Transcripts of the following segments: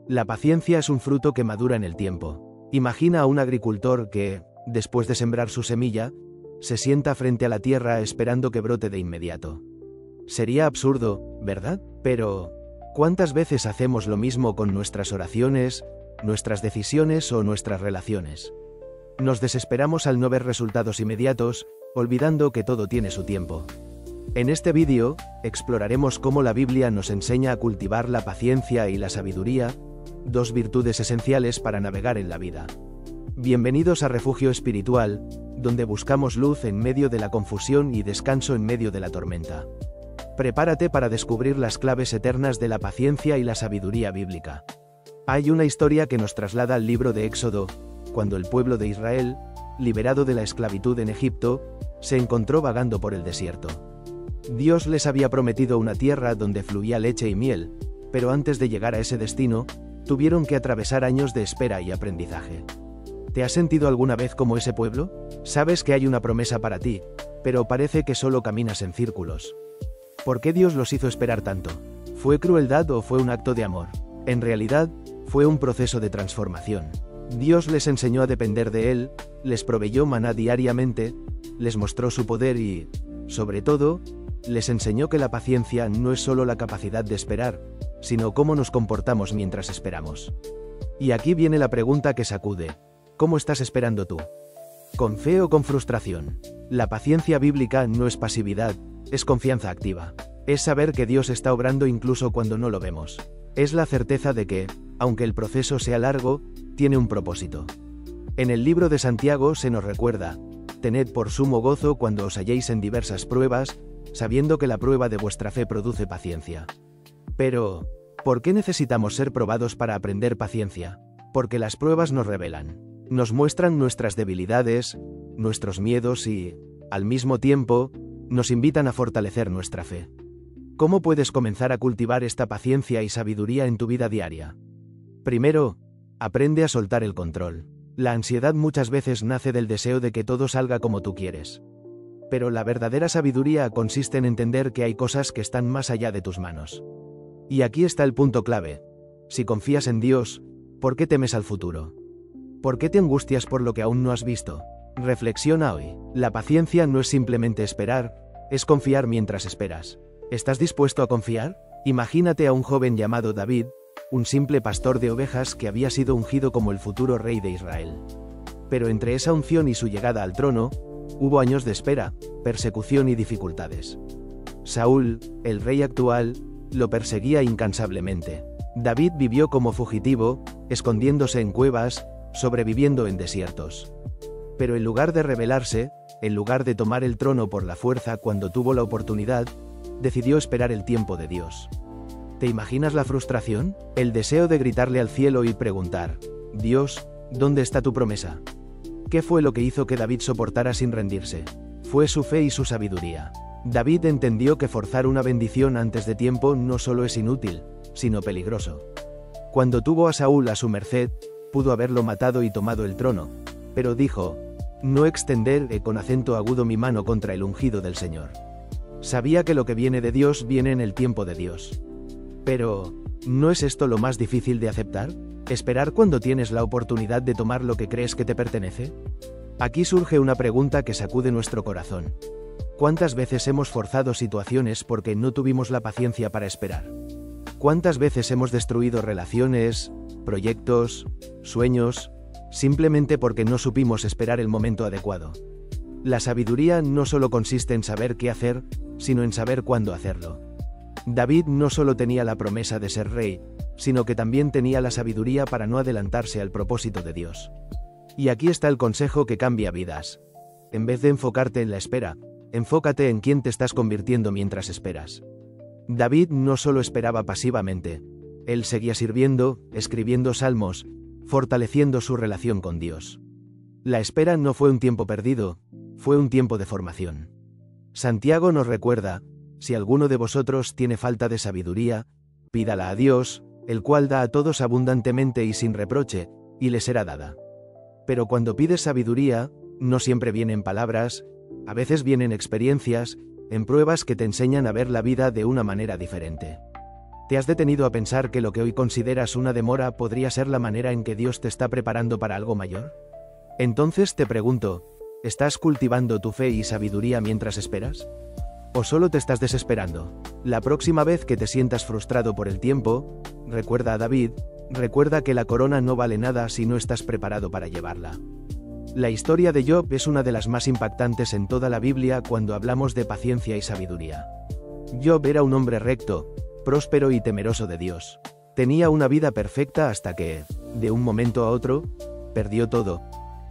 La paciencia es un fruto que madura en el tiempo. Imagina a un agricultor que, después de sembrar su semilla, se sienta frente a la tierra esperando que brote de inmediato. Sería absurdo, ¿verdad? Pero, ¿cuántas veces hacemos lo mismo con nuestras oraciones, nuestras decisiones o nuestras relaciones? Nos desesperamos al no ver resultados inmediatos, olvidando que todo tiene su tiempo. En este vídeo, exploraremos cómo la Biblia nos enseña a cultivar la paciencia y la sabiduría, dos virtudes esenciales para navegar en la vida. Bienvenidos a Refugio Espiritual, donde buscamos luz en medio de la confusión y descanso en medio de la tormenta. Prepárate para descubrir las claves eternas de la paciencia y la sabiduría bíblica. Hay una historia que nos traslada al libro de Éxodo, cuando el pueblo de Israel, liberado de la esclavitud en Egipto, se encontró vagando por el desierto. Dios les había prometido una tierra donde fluía leche y miel, pero antes de llegar a ese destino, tuvieron que atravesar años de espera y aprendizaje. ¿Te has sentido alguna vez como ese pueblo? Sabes que hay una promesa para ti, pero parece que solo caminas en círculos. ¿Por qué Dios los hizo esperar tanto? ¿Fue crueldad o fue un acto de amor? En realidad, fue un proceso de transformación. Dios les enseñó a depender de Él, les proveyó maná diariamente, les mostró su poder y, sobre todo, les enseñó que la paciencia no es solo la capacidad de esperar, sino cómo nos comportamos mientras esperamos. Y aquí viene la pregunta que sacude: ¿cómo estás esperando tú? ¿Con fe o con frustración? La paciencia bíblica no es pasividad, es confianza activa. Es saber que Dios está obrando incluso cuando no lo vemos. Es la certeza de que, aunque el proceso sea largo, tiene un propósito. En el libro de Santiago se nos recuerda: tened por sumo gozo cuando os halléis en diversas pruebas, sabiendo que la prueba de vuestra fe produce paciencia. Pero, ¿por qué necesitamos ser probados para aprender paciencia? Porque las pruebas nos revelan. Nos muestran nuestras debilidades, nuestros miedos y, al mismo tiempo, nos invitan a fortalecer nuestra fe. ¿Cómo puedes comenzar a cultivar esta paciencia y sabiduría en tu vida diaria? Primero, aprende a soltar el control. La ansiedad muchas veces nace del deseo de que todo salga como tú quieres. Pero la verdadera sabiduría consiste en entender que hay cosas que están más allá de tus manos. Y aquí está el punto clave. Si confías en Dios, ¿por qué temes al futuro? ¿Por qué te angustias por lo que aún no has visto? Reflexiona hoy. La paciencia no es simplemente esperar, es confiar mientras esperas. ¿Estás dispuesto a confiar? Imagínate a un joven llamado David, un simple pastor de ovejas que había sido ungido como el futuro rey de Israel. Pero entre esa unción y su llegada al trono, hubo años de espera, persecución y dificultades. Saúl, el rey actual, lo perseguía incansablemente. David vivió como fugitivo, escondiéndose en cuevas, sobreviviendo en desiertos. Pero en lugar de rebelarse, en lugar de tomar el trono por la fuerza cuando tuvo la oportunidad, decidió esperar el tiempo de Dios. ¿Te imaginas la frustración? El deseo de gritarle al cielo y preguntar: Dios, ¿dónde está tu promesa? ¿Qué fue lo que hizo que David soportara sin rendirse? Fue su fe y su sabiduría. David entendió que forzar una bendición antes de tiempo no solo es inútil, sino peligroso. Cuando tuvo a Saúl a su merced, pudo haberlo matado y tomado el trono, pero dijo: no extenderé con acento agudo mi mano contra el ungido del Señor. Sabía que lo que viene de Dios viene en el tiempo de Dios. Pero, ¿no es esto lo más difícil de aceptar? ¿Esperar cuando tienes la oportunidad de tomar lo que crees que te pertenece? Aquí surge una pregunta que sacude nuestro corazón. ¿Cuántas veces hemos forzado situaciones porque no tuvimos la paciencia para esperar? ¿Cuántas veces hemos destruido relaciones, proyectos, sueños, simplemente porque no supimos esperar el momento adecuado? La sabiduría no solo consiste en saber qué hacer, sino en saber cuándo hacerlo. David no solo tenía la promesa de ser rey, sino que también tenía la sabiduría para no adelantarse al propósito de Dios. Y aquí está el consejo que cambia vidas. En vez de enfocarte en la espera, enfócate en quién te estás convirtiendo mientras esperas. David no solo esperaba pasivamente, él seguía sirviendo, escribiendo salmos, fortaleciendo su relación con Dios. La espera no fue un tiempo perdido, fue un tiempo de formación. Santiago nos recuerda: si alguno de vosotros tiene falta de sabiduría, pídala a Dios, el cual da a todos abundantemente y sin reproche, y le será dada. Pero cuando pides sabiduría, no siempre vienen palabras, a veces vienen experiencias, en pruebas que te enseñan a ver la vida de una manera diferente. ¿Te has detenido a pensar que lo que hoy consideras una demora podría ser la manera en que Dios te está preparando para algo mayor? Entonces te pregunto, ¿estás cultivando tu fe y sabiduría mientras esperas? ¿O solo te estás desesperando? La próxima vez que te sientas frustrado por el tiempo, recuerda a David, recuerda que la corona no vale nada si no estás preparado para llevarla. La historia de Job es una de las más impactantes en toda la Biblia cuando hablamos de paciencia y sabiduría. Job era un hombre recto, próspero y temeroso de Dios. Tenía una vida perfecta hasta que, de un momento a otro, perdió todo: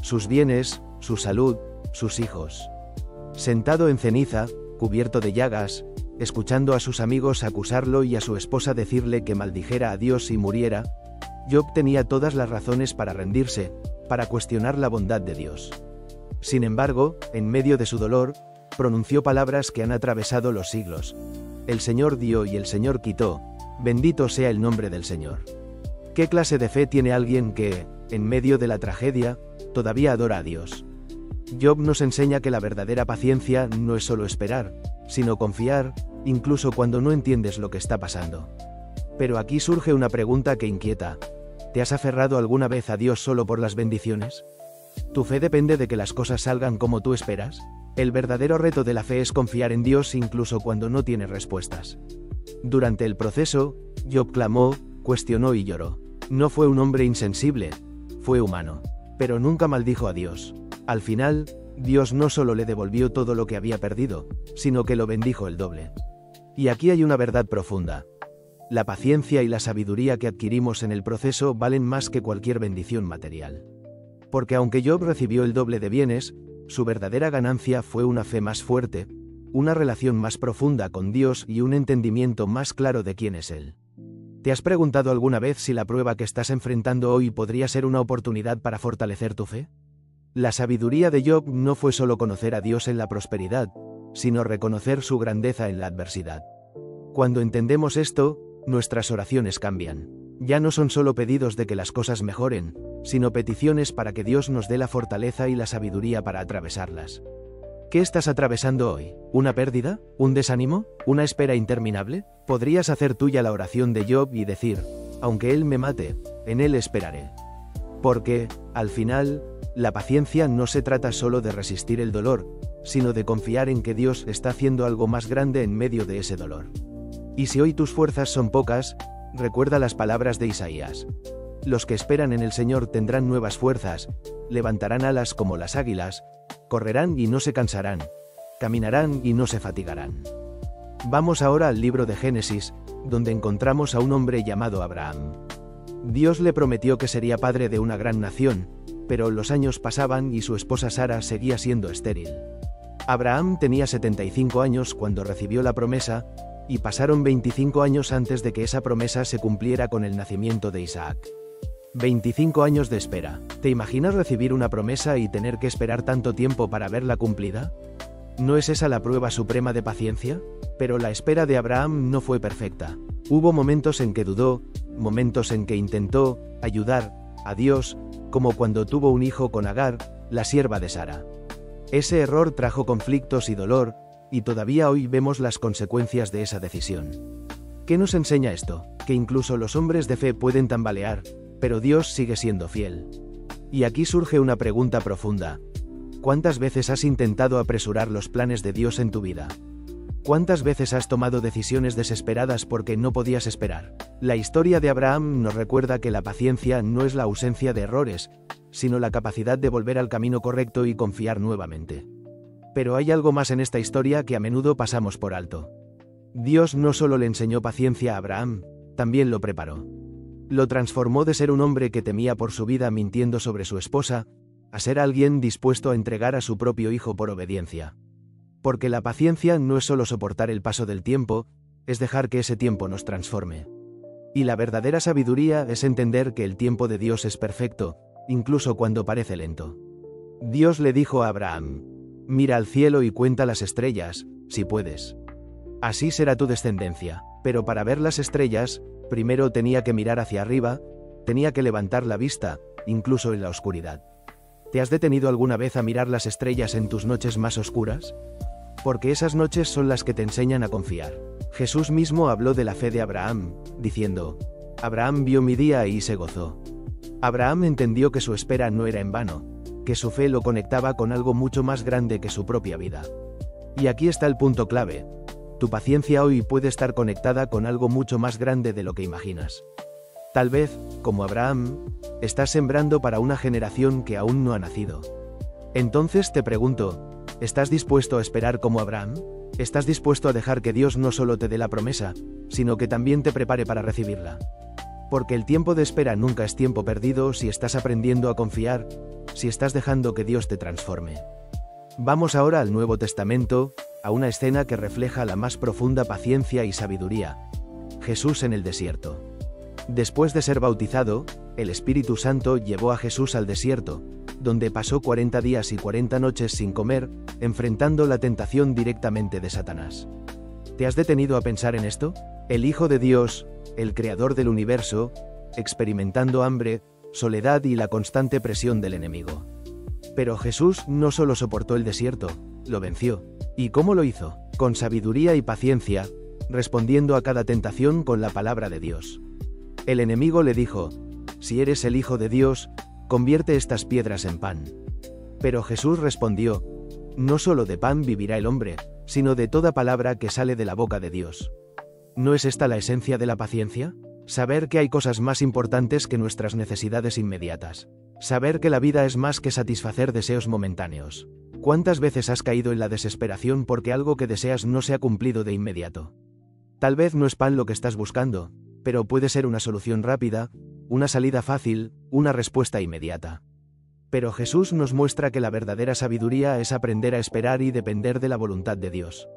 sus bienes, su salud, sus hijos. Sentado en ceniza, cubierto de llagas, escuchando a sus amigos acusarlo y a su esposa decirle que maldijera a Dios y muriera, Job tenía todas las razones para rendirse, para cuestionar la bondad de Dios. Sin embargo, en medio de su dolor, pronunció palabras que han atravesado los siglos: el Señor dio y el Señor quitó, bendito sea el nombre del Señor. ¿Qué clase de fe tiene alguien que, en medio de la tragedia, todavía adora a Dios? Job nos enseña que la verdadera paciencia no es solo esperar, sino confiar, incluso cuando no entiendes lo que está pasando. Pero aquí surge una pregunta que inquieta: ¿te has aferrado alguna vez a Dios solo por las bendiciones? ¿Tu fe depende de que las cosas salgan como tú esperas? El verdadero reto de la fe es confiar en Dios incluso cuando no tienes respuestas. Durante el proceso, Job clamó, cuestionó y lloró. No fue un hombre insensible, fue humano. Pero nunca maldijo a Dios. Al final, Dios no solo le devolvió todo lo que había perdido, sino que lo bendijo el doble. Y aquí hay una verdad profunda. La paciencia y la sabiduría que adquirimos en el proceso valen más que cualquier bendición material. Porque aunque Job recibió el doble de bienes, su verdadera ganancia fue una fe más fuerte, una relación más profunda con Dios y un entendimiento más claro de quién es Él. ¿Te has preguntado alguna vez si la prueba que estás enfrentando hoy podría ser una oportunidad para fortalecer tu fe? La sabiduría de Job no fue solo conocer a Dios en la prosperidad, sino reconocer su grandeza en la adversidad. Cuando entendemos esto, nuestras oraciones cambian. Ya no son solo pedidos de que las cosas mejoren, sino peticiones para que Dios nos dé la fortaleza y la sabiduría para atravesarlas. ¿Qué estás atravesando hoy? ¿Una pérdida? ¿Un desánimo? ¿Una espera interminable? Podrías hacer tuya la oración de Job y decir: aunque Él me mate, en Él esperaré. Porque, al final, la paciencia no se trata solo de resistir el dolor, sino de confiar en que Dios está haciendo algo más grande en medio de ese dolor. Y si hoy tus fuerzas son pocas, recuerda las palabras de Isaías: los que esperan en el Señor tendrán nuevas fuerzas, levantarán alas como las águilas, correrán y no se cansarán, caminarán y no se fatigarán. Vamos ahora al libro de Génesis, donde encontramos a un hombre llamado Abraham. Dios le prometió que sería padre de una gran nación, pero los años pasaban y su esposa Sara seguía siendo estéril. Abraham tenía 75 años cuando recibió la promesa, y pasaron 25 años antes de que esa promesa se cumpliera con el nacimiento de Isaac. 25 años de espera. ¿Te imaginas recibir una promesa y tener que esperar tanto tiempo para verla cumplida? ¿No es esa la prueba suprema de paciencia? Pero la espera de Abraham no fue perfecta. Hubo momentos en que dudó, momentos en que intentó ayudar a Dios, como cuando tuvo un hijo con Agar, la sierva de Sara. Ese error trajo conflictos y dolor, y todavía hoy vemos las consecuencias de esa decisión. ¿Qué nos enseña esto? Que incluso los hombres de fe pueden tambalear, pero Dios sigue siendo fiel. Y aquí surge una pregunta profunda. ¿Cuántas veces has intentado apresurar los planes de Dios en tu vida? ¿Cuántas veces has tomado decisiones desesperadas porque no podías esperar? La historia de Abraham nos recuerda que la paciencia no es la ausencia de errores, sino la capacidad de volver al camino correcto y confiar nuevamente. Pero hay algo más en esta historia que a menudo pasamos por alto. Dios no solo le enseñó paciencia a Abraham, también lo preparó. Lo transformó de ser un hombre que temía por su vida mintiendo sobre su esposa, a ser alguien dispuesto a entregar a su propio hijo por obediencia. Porque la paciencia no es solo soportar el paso del tiempo, es dejar que ese tiempo nos transforme. Y la verdadera sabiduría es entender que el tiempo de Dios es perfecto, incluso cuando parece lento. Dios le dijo a Abraham: mira al cielo y cuenta las estrellas, si puedes. Así será tu descendencia. Pero para ver las estrellas, primero tenía que mirar hacia arriba, tenía que levantar la vista, incluso en la oscuridad. ¿Te has detenido alguna vez a mirar las estrellas en tus noches más oscuras? Porque esas noches son las que te enseñan a confiar. Jesús mismo habló de la fe de Abraham, diciendo: Abraham vio mi día y se gozó. Abraham entendió que su espera no era en vano, que su fe lo conectaba con algo mucho más grande que su propia vida. Y aquí está el punto clave: tu paciencia hoy puede estar conectada con algo mucho más grande de lo que imaginas. Tal vez, como Abraham, estás sembrando para una generación que aún no ha nacido. Entonces te pregunto, ¿estás dispuesto a esperar como Abraham? ¿Estás dispuesto a dejar que Dios no solo te dé la promesa, sino que también te prepare para recibirla? Porque el tiempo de espera nunca es tiempo perdido si estás aprendiendo a confiar, si estás dejando que Dios te transforme. Vamos ahora al Nuevo Testamento, a una escena que refleja la más profunda paciencia y sabiduría: Jesús en el desierto. Después de ser bautizado, el Espíritu Santo llevó a Jesús al desierto, donde pasó 40 días y 40 noches sin comer, enfrentando la tentación directamente de Satanás. ¿Te has detenido a pensar en esto? El Hijo de Dios, el Creador del universo, experimentando hambre, soledad y la constante presión del enemigo. Pero Jesús no solo soportó el desierto, lo venció. ¿Y cómo lo hizo? Con sabiduría y paciencia, respondiendo a cada tentación con la palabra de Dios. El enemigo le dijo: si eres el Hijo de Dios, convierte estas piedras en pan. Pero Jesús respondió: no solo de pan vivirá el hombre, sino de toda palabra que sale de la boca de Dios. ¿No es esta la esencia de la paciencia? Saber que hay cosas más importantes que nuestras necesidades inmediatas. Saber que la vida es más que satisfacer deseos momentáneos. ¿Cuántas veces has caído en la desesperación porque algo que deseas no se ha cumplido de inmediato? Tal vez no es pan lo que estás buscando, pero puede ser una solución rápida, una salida fácil, una respuesta inmediata. Pero Jesús nos muestra que la verdadera sabiduría es aprender a esperar y depender de la voluntad de Dios.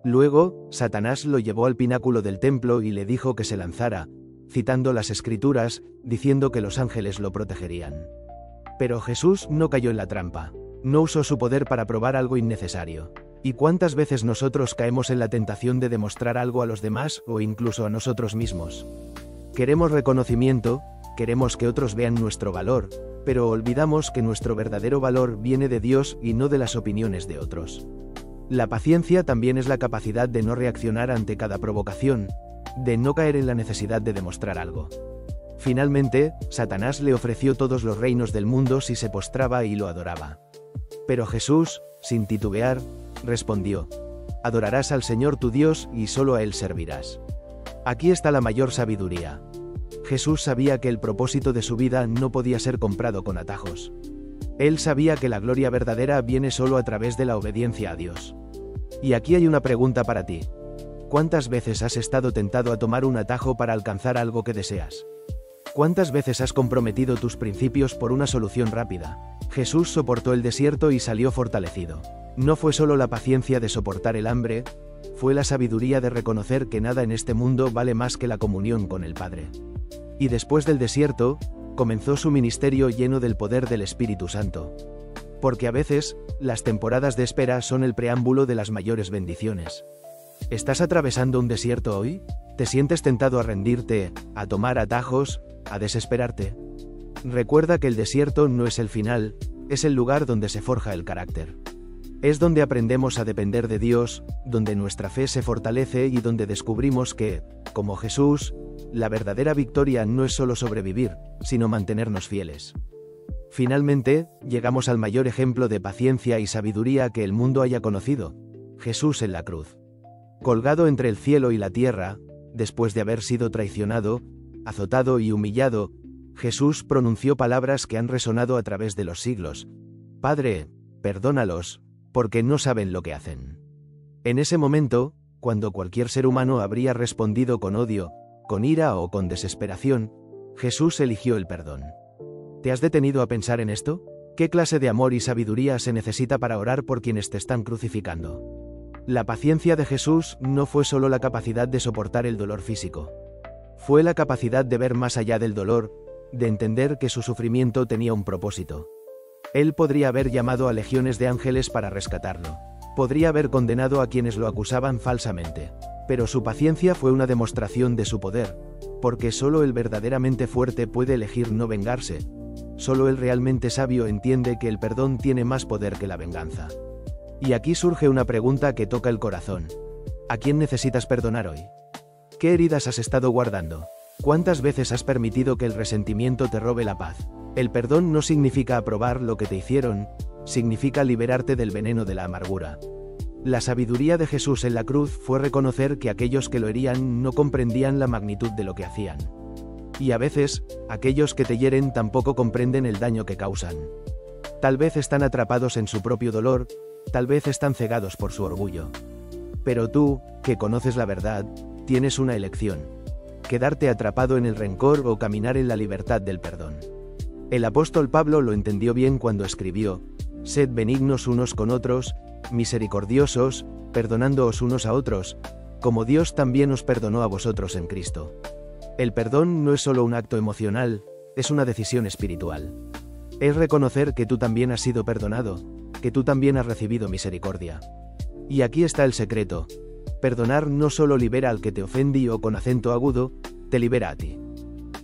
Luego, Satanás lo llevó al pináculo del templo y le dijo que se lanzara, citando las Escrituras, diciendo que los ángeles lo protegerían. Pero Jesús no cayó en la trampa. No usó su poder para probar algo innecesario. ¿Y cuántas veces nosotros caemos en la tentación de demostrar algo a los demás o incluso a nosotros mismos? Queremos reconocimiento, queremos que otros vean nuestro valor, pero olvidamos que nuestro verdadero valor viene de Dios y no de las opiniones de otros. La paciencia también es la capacidad de no reaccionar ante cada provocación, de no caer en la necesidad de demostrar algo. Finalmente, Satanás le ofreció todos los reinos del mundo si se postraba y lo adoraba. Pero Jesús, sin titubear, respondió: adorarás al Señor tu Dios y solo a Él servirás. Aquí está la mayor sabiduría. Jesús sabía que el propósito de su vida no podía ser comprado con atajos. Él sabía que la gloria verdadera viene solo a través de la obediencia a Dios. Y aquí hay una pregunta para ti. ¿Cuántas veces has estado tentado a tomar un atajo para alcanzar algo que deseas? ¿Cuántas veces has comprometido tus principios por una solución rápida? Jesús soportó el desierto y salió fortalecido. No fue solo la paciencia de soportar el hambre, fue la sabiduría de reconocer que nada en este mundo vale más que la comunión con el Padre. Y después del desierto, comenzó su ministerio lleno del poder del Espíritu Santo. Porque a veces, las temporadas de espera son el preámbulo de las mayores bendiciones. ¿Estás atravesando un desierto hoy? ¿Te sientes tentado a rendirte, a tomar atajos, a desesperarte? Recuerda que el desierto no es el final, es el lugar donde se forja el carácter. Es donde aprendemos a depender de Dios, donde nuestra fe se fortalece y donde descubrimos que, como Jesús, la verdadera victoria no es solo sobrevivir, sino mantenernos fieles. Finalmente, llegamos al mayor ejemplo de paciencia y sabiduría que el mundo haya conocido: Jesús en la cruz. Colgado entre el cielo y la tierra, después de haber sido traicionado, azotado y humillado, Jesús pronunció palabras que han resonado a través de los siglos: Padre, perdónalos, porque no saben lo que hacen. En ese momento, cuando cualquier ser humano habría respondido con odio, con ira o con desesperación, Jesús eligió el perdón. ¿Te has detenido a pensar en esto? ¿Qué clase de amor y sabiduría se necesita para orar por quienes te están crucificando? La paciencia de Jesús no fue solo la capacidad de soportar el dolor físico. Fue la capacidad de ver más allá del dolor, de entender que su sufrimiento tenía un propósito. Él podría haber llamado a legiones de ángeles para rescatarlo. Podría haber condenado a quienes lo acusaban falsamente. Pero su paciencia fue una demostración de su poder, porque solo el verdaderamente fuerte puede elegir no vengarse. Solo el realmente sabio entiende que el perdón tiene más poder que la venganza. Y aquí surge una pregunta que toca el corazón. ¿A quién necesitas perdonar hoy? ¿Qué heridas has estado guardando? ¿Cuántas veces has permitido que el resentimiento te robe la paz? El perdón no significa aprobar lo que te hicieron, significa liberarte del veneno de la amargura. La sabiduría de Jesús en la cruz fue reconocer que aquellos que lo herían no comprendían la magnitud de lo que hacían. Y a veces, aquellos que te hieren tampoco comprenden el daño que causan. Tal vez están atrapados en su propio dolor, tal vez están cegados por su orgullo. Pero tú, que conoces la verdad, tienes una elección: quedarte atrapado en el rencor o caminar en la libertad del perdón. El apóstol Pablo lo entendió bien cuando escribió: «Sed benignos unos con otros, misericordiosos, perdonándoos unos a otros, como Dios también os perdonó a vosotros en Cristo». El perdón no es solo un acto emocional, es una decisión espiritual. Es reconocer que tú también has sido perdonado, que tú también has recibido misericordia. Y aquí está el secreto: perdonar no solo libera al que te ofendí o con acento agudo, te libera a ti.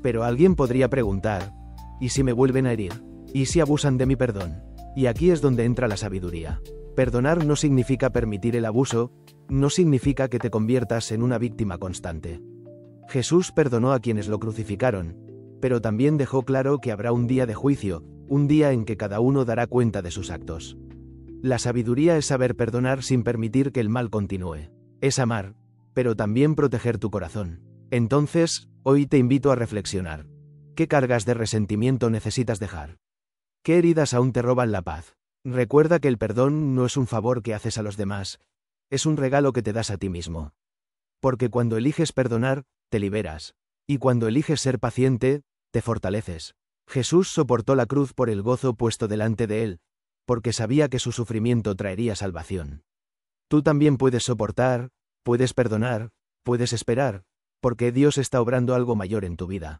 Pero alguien podría preguntar: ¿y si me vuelven a herir? ¿Y si abusan de mi perdón? Y aquí es donde entra la sabiduría. Perdonar no significa permitir el abuso, no significa que te conviertas en una víctima constante. Jesús perdonó a quienes lo crucificaron, pero también dejó claro que habrá un día de juicio, un día en que cada uno dará cuenta de sus actos. La sabiduría es saber perdonar sin permitir que el mal continúe. Es amar, pero también proteger tu corazón. Entonces, hoy te invito a reflexionar. ¿Qué cargas de resentimiento necesitas dejar? ¿Qué heridas aún te roban la paz? Recuerda que el perdón no es un favor que haces a los demás, es un regalo que te das a ti mismo. Porque cuando eliges perdonar, te liberas. Y cuando eliges ser paciente, te fortaleces. Jesús soportó la cruz por el gozo puesto delante de él, porque sabía que su sufrimiento traería salvación. Tú también puedes soportar, puedes perdonar, puedes esperar, porque Dios está obrando algo mayor en tu vida.